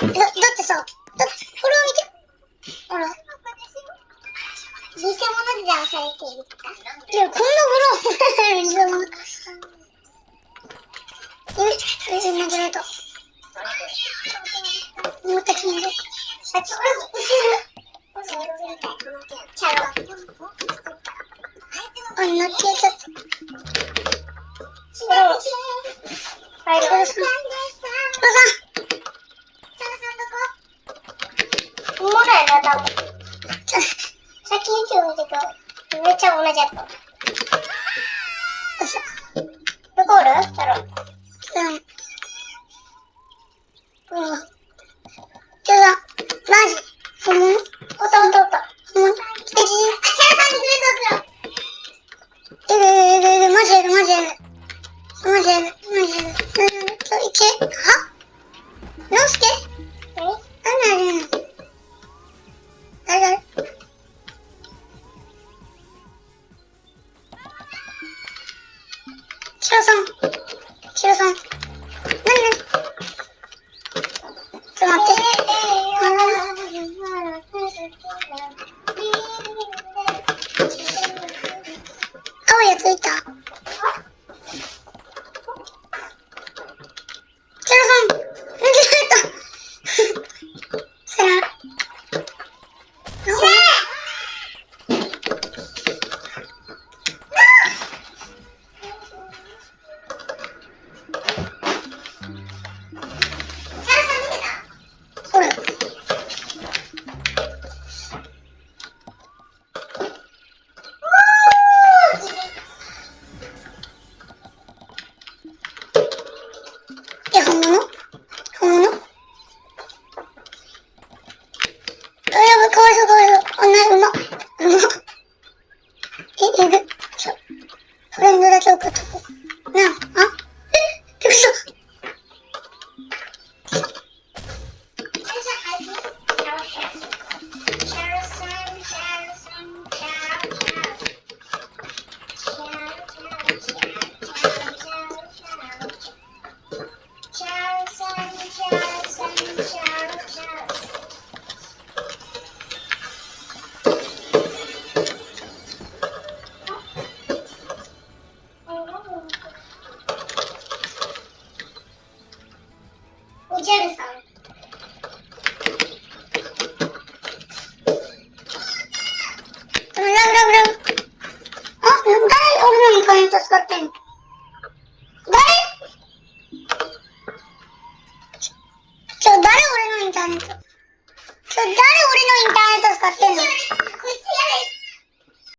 ってさ、これを見て。ほら。偽物で騙されているとか。いや、こんなブロー偽物。殴られた。思った気になる。あ、ちょっと、ちゃうわ。あ、なってやっちゃった。はい、どうぞ。おもろいな、多分。さっき YouTube 見てためっちゃ同じやった。よいしょ。どこおるだろう。うん。ちょっと、マジ。本物おった。本物。マジやる。いけ。はノースケ何誰シロさん。何ちょっと待って。青いやついたシロさん。逃げられた。さら。ほら。本物かわいそう。うま。えぐ。フレンドだけ送っとこう。なあ、びっくりした。おじゃるさん。ラブ。誰俺のインターネット使ってんの誰俺のインターネット使ってんの